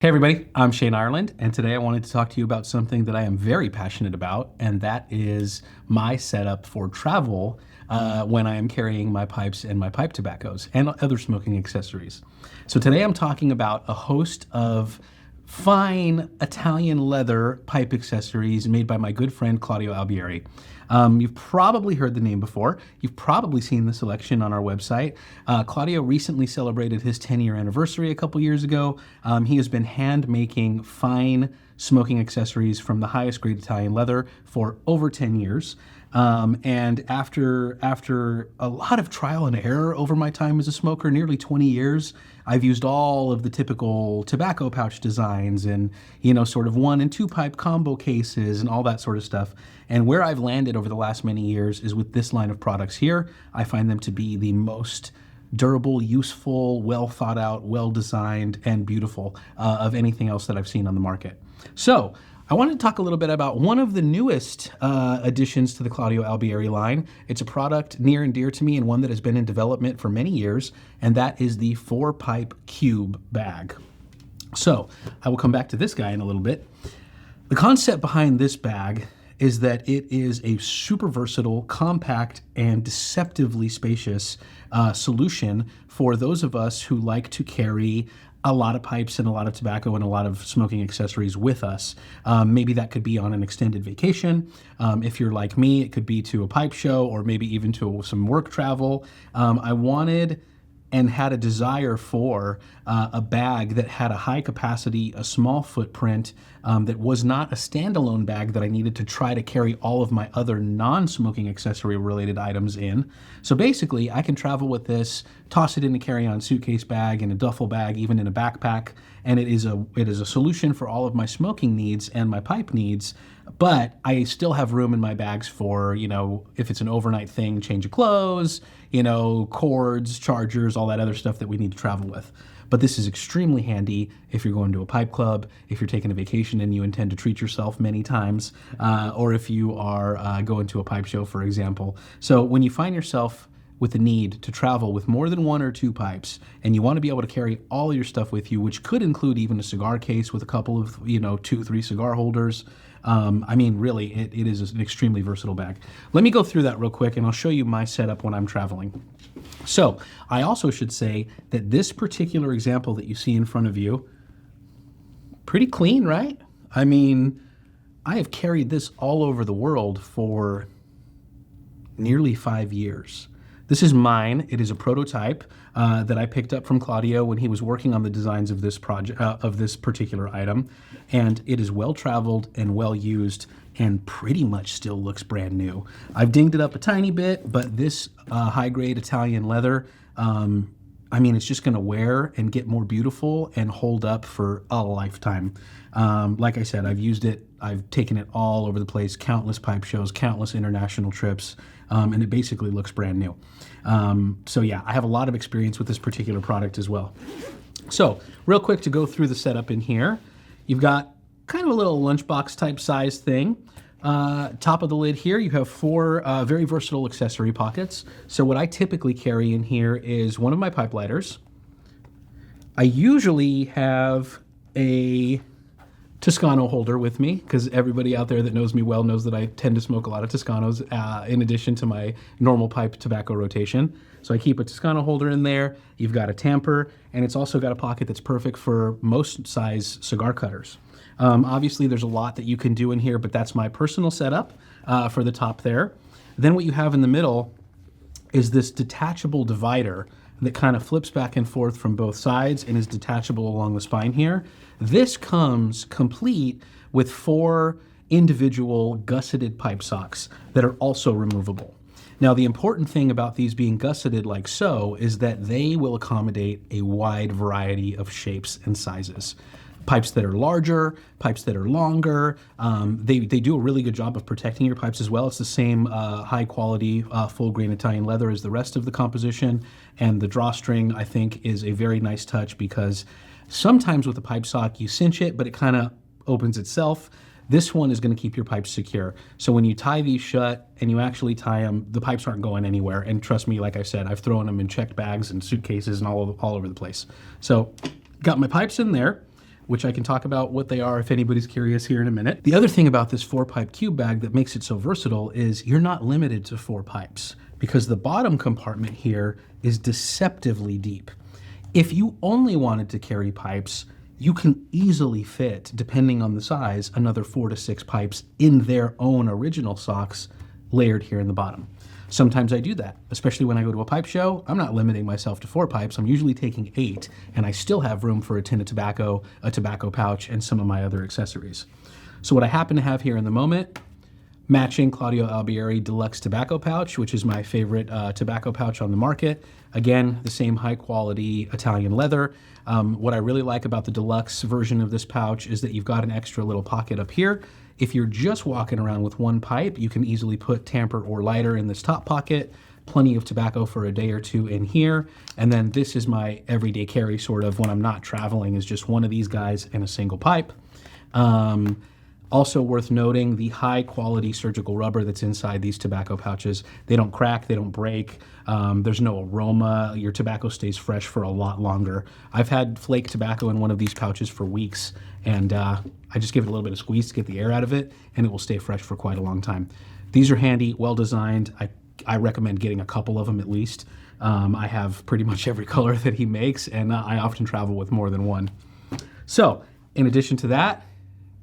Hey everybody, I'm Shane Ireland, and today I wanted to talk to you about something that I am very passionate about, and that is my setup for travel when I am carrying my pipes and my pipe tobaccos and other smoking accessories. So today I'm talking about a host of fine Italian leather pipe accessories made by my good friend Claudio Albieri. You've probably heard the name before. You've probably seen the selection on our website. Claudio recently celebrated his 10-year anniversary a couple years ago. He has been hand making fine smoking accessories from the highest grade Italian leather for over 10 years. And after a lot of trial and error over my time as a smoker, nearly 20 years, I've used all of the typical tobacco pouch designs and, sort of 1 and 2 pipe combo cases and all that sort of stuff. And where I've landed over the last many years is with this line of products here. I find them to be the most durable, useful, well thought out, well designed, and beautiful of anything else that I've seen on the market. So I wanted to talk a little bit about one of the newest additions to the Claudio Albieri line. It's a product near and dear to me and one that has been in development for many years, and that is the 4-pipe cube bag. So I will come back to this guy in a little bit. The concept behind this bag is that it is a super versatile, compact, and deceptively spacious solution for those of us who like to carry a lot of pipes and a lot of tobacco and a lot of smoking accessories with us. Maybe that could be on an extended vacation. If you're like me, it could be to a pipe show or maybe even to some work travel. I wanted and had a desire for a bag that had a high capacity, a small footprint, that was not a standalone bag that I needed to try to carry all of my other non-smoking accessory related items in. So basically, I can travel with this, toss it in a carry-on suitcase bag, in a duffel bag, even in a backpack, and it is a solution for all of my smoking needs and my pipe needs. But I still have room in my bags for, if it's an overnight thing, change of clothes, cords, chargers, all that other stuff that we need to travel with. But this is extremely handy if you're going to a pipe club, if you're taking a vacation and you intend to treat yourself many times, or if you are going to a pipe show, for example. So when you find yourself with the need to travel with more than 1 or 2 pipes, and you want to be able to carry all your stuff with you, which could include even a cigar case with a couple of, 2, 3 cigar holders. Really, it is an extremely versatile bag. Let me go through that real quick, and I'll show you my setup when I'm traveling. So I also should say that this particular example that you see in front of you, pretty clean, right? I have carried this all over the world for nearly 5 years. This is mine. It is a prototype that I picked up from Claudio when he was working on the designs of this project, of this particular item, and it is well traveled and well used, and pretty much still looks brand new. I've dinged it up a tiny bit, but this high grade Italian leather, it's just going to wear and get more beautiful and hold up for a lifetime. Like I said, I've used it. I've taken it all over the place, countless pipe shows, countless international trips, and it basically looks brand new. So yeah, I have a lot of experience with this particular product as well. So real quick to go through the setup in here, you've got kind of a little lunchbox type size thing. Top of the lid here, you have 4 very versatile accessory pockets. So what I typically carry in here is one of my pipe lighters. I usually have a Toscano holder with me, because everybody out there that knows me well knows that I tend to smoke a lot of Toscanos in addition to my normal pipe tobacco rotation. So I keep a Toscano holder in there. You've got a tamper, and it's also got a pocket that's perfect for most size cigar cutters. Obviously, there's a lot that you can do in here, but that's my personal setup for the top there. Then what you have in the middle is this detachable divider that kind of flips back and forth from both sides and is detachable along the spine here. This comes complete with 4 individual gusseted pipe socks that are also removable. Now, the important thing about these being gusseted like so is that they will accommodate a wide variety of shapes and sizes. Pipes that are larger, pipes that are longer. They do a really good job of protecting your pipes as well. It's the same high quality full grain Italian leather as the rest of the composition. And the drawstring, I think, is a very nice touch, because sometimes with a pipe sock you cinch it, but it kind of opens itself. This one is going to keep your pipes secure. So when you tie these shut and you actually tie them, the pipes aren't going anywhere. And trust me, like I said, I've thrown them in checked bags and suitcases and all over the place. So got my pipes in there. which I can talk about what they are if anybody's curious here in a minute. The other thing about this 4-pipe cube bag that makes it so versatile is you're not limited to 4 pipes because the bottom compartment here is deceptively deep. If you only wanted to carry pipes, you can easily fit, depending on the size, another 4 to 6 pipes in their own original socks layered here in the bottom. Sometimes I do that, especially when I go to a pipe show. I'm not limiting myself to 4 pipes. I'm usually taking 8, and I still have room for a tin of tobacco, a tobacco pouch, and some of my other accessories. So what I happen to have here in the moment, matching Claudio Albieri Deluxe Tobacco Pouch, which is my favorite tobacco pouch on the market. Again, the same high quality Italian leather. What I really like about the deluxe version of this pouch is that you've got an extra little pocket up here. If you're just walking around with 1 pipe, you can easily put tamper or lighter in this top pocket, plenty of tobacco for a day or 2 in here. And then this is my everyday carry sort of when I'm not traveling, is just one of these guys and a single pipe. Also worth noting, the high quality surgical rubber that's inside these tobacco pouches. They don't crack, they don't break, there's no aroma, your tobacco stays fresh for a lot longer. I've had flake tobacco in one of these pouches for weeks, and I just give it a little bit of squeeze to get the air out of it, and it will stay fresh for quite a long time. These are handy, well designed. I recommend getting a couple of them at least. I have pretty much every color that he makes, and I often travel with more than one. So, in addition to that,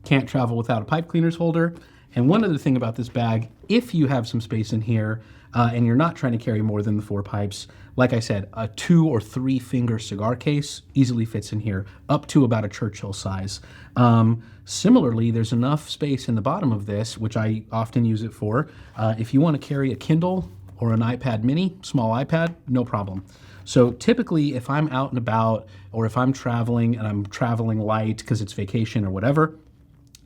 can't travel without a pipe cleaners holder. And one other thing about this bag, if you have some space in here and you're not trying to carry more than the 4 pipes, like I said, a 2 or 3 finger cigar case easily fits in here, up to about a Churchill size. Similarly, there's enough space in the bottom of this, which I often use it for. If you want to carry a Kindle or an iPad mini, small iPad, no problem. So typically, if I'm out and about, or if I'm traveling and I'm traveling light because it's vacation or whatever,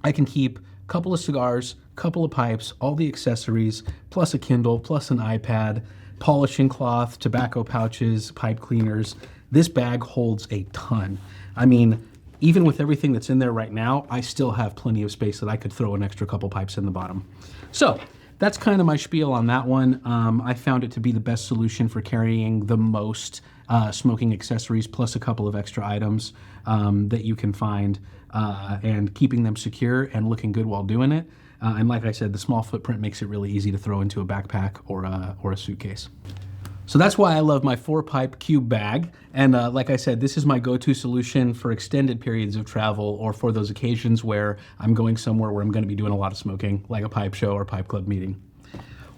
I can keep a couple of cigars, couple of pipes, all the accessories, plus a Kindle, plus an iPad, polishing cloth, tobacco pouches, pipe cleaners. This bag holds a ton. I mean, even with everything that's in there right now, I still have plenty of space that I could throw an extra couple pipes in the bottom. So that's kind of my spiel on that one. I found it to be the best solution for carrying the most smoking accessories, plus a couple of extra items that you can find, and keeping them secure and looking good while doing it. And like I said, the small footprint makes it really easy to throw into a backpack or a suitcase. So that's why I love my 4-pipe cube bag. And like I said, this is my go-to solution for extended periods of travel, or for those occasions where I'm going somewhere where I'm going to be doing a lot of smoking, like a pipe show or pipe club meeting.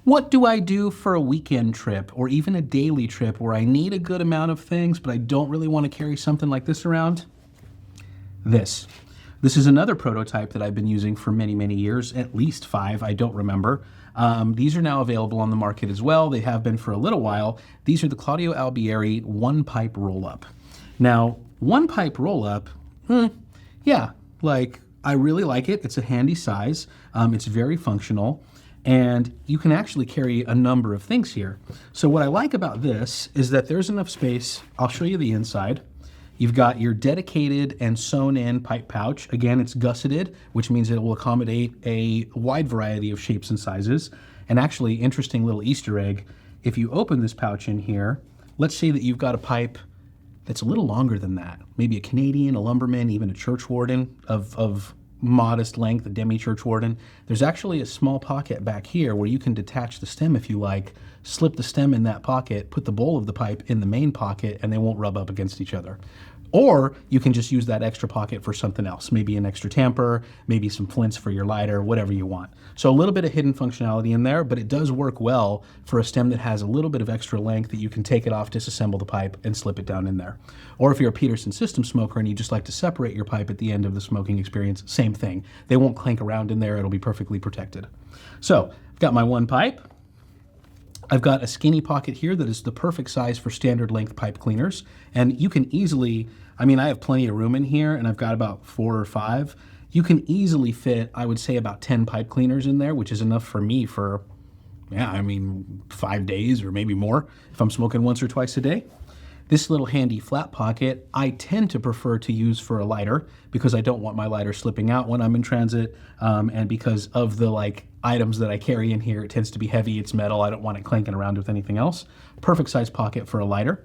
What do I do for a weekend trip or even a daily trip where I need a good amount of things, but I don't really want to carry something like this around? This is another prototype that I've been using for many, many years, at least 5, I don't remember. These are now available on the market as well. They have been for a little while. These are the Claudio Albieri 1-pipe roll-up. Now, 1-pipe roll-up, yeah, like, I really like it. It's a handy size. It's very functional, and you can actually carry a number of things here. So what I like about this is that there's enough space. I'll show you the inside. You've got your dedicated and sewn-in pipe pouch. Again, it's gusseted, which means it will accommodate a wide variety of shapes and sizes. And actually, interesting little Easter egg, if you open this pouch in here, let's say that you've got a pipe that's a little longer than that, maybe a Canadian, a lumberman, even a churchwarden of modest length, a demi-churchwarden. There's actually a small pocket back here where you can detach the stem if you like, slip the stem in that pocket, put the bowl of the pipe in the main pocket, and they won't rub up against each other. Or you can just use that extra pocket for something else, maybe an extra tamper, maybe some flints for your lighter, whatever you want. So a little bit of hidden functionality in there, but it does work well for a stem that has a little bit of extra length that you can take it off, disassemble the pipe, and slip it down in there. Or if you're a Peterson system smoker and you just like to separate your pipe at the end of the smoking experience, same thing. They won't clank around in there, it'll be perfectly protected. So I've got my 1 pipe. I've got a skinny pocket here that is the perfect size for standard length pipe cleaners. And you can easily, I mean, I have plenty of room in here and I've got about 4 or 5. You can easily fit, I would say, about 10 pipe cleaners in there, which is enough for me for, 5 days or maybe more if I'm smoking once or twice a day. This little handy flat pocket, I tend to prefer to use for a lighter because I don't want my lighter slipping out when I'm in transit, and because of the items that I carry in here, it tends to be heavy, it's metal, I don't want it clanking around with anything else. Perfect size pocket for a lighter.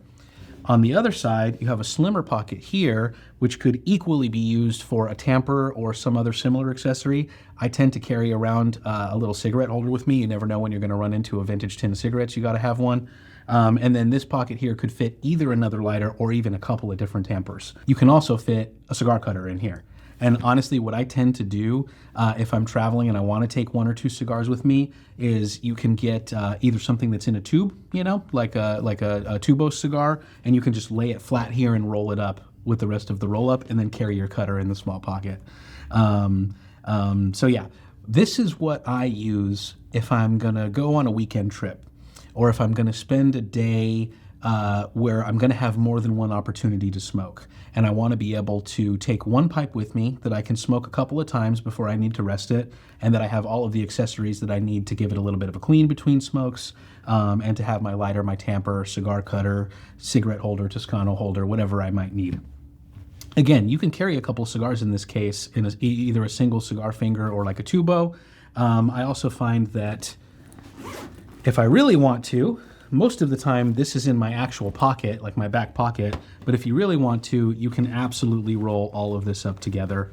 On the other side, you have a slimmer pocket here, which could equally be used for a tamper or some other similar accessory. I tend to carry around a little cigarette holder with me. You never know when you're gonna run into a vintage tin of cigarettes. You gotta have one. And then this pocket here could fit either another lighter or even a couple of different tampers. You can also fit a cigar cutter in here. And honestly, what I tend to do if I'm traveling and I want to take 1 or 2 cigars with me is you can get either something that's in a tube, you know, like a tubos cigar, and you can just lay it flat here and roll it up with the rest of the roll up and then carry your cutter in the small pocket. So yeah, this is what I use if I'm going to go on a weekend trip or if I'm going to spend a day where I'm going to have more than one opportunity to smoke. And I want to be able to take one pipe with me that I can smoke a couple of times before I need to rest it, and that I have all of the accessories that I need to give it a little bit of a clean between smokes, and to have my lighter, my tamper, cigar cutter, cigarette holder, Toscano holder, whatever I might need. Again, you can carry a couple of cigars in this case in either a single cigar finger or like a tubo. I also find that if I really want to, most of the time this is in my actual pocket, like my back pocket, but if you really want to, you can absolutely roll all of this up together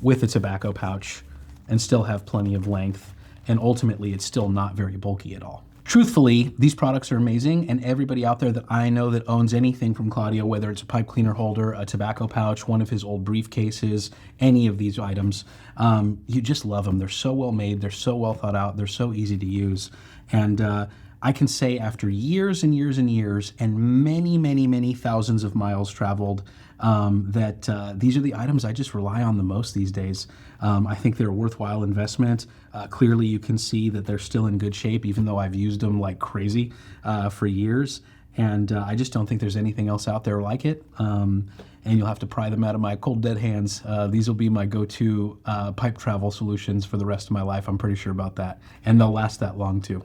with a tobacco pouch and still have plenty of length, and ultimately it's still not very bulky at all. Truthfully, these products are amazing, and everybody out there that I know that owns anything from Claudio, whether it's a pipe cleaner holder, a tobacco pouch, one of his old briefcases, any of these items, you just love them. They're so well made, they're so well thought out, they're so easy to use, and I can say after years and years and years and many, many, many thousands of miles traveled that these are the items I just rely on the most these days. I think they're a worthwhile investment. Clearly you can see that they're still in good shape, even though I've used them like crazy for years. And I just don't think there's anything else out there like it. And you'll have to pry them out of my cold dead hands. These will be my go-to pipe travel solutions for the rest of my life. I'm pretty sure about that. And they'll last that long too.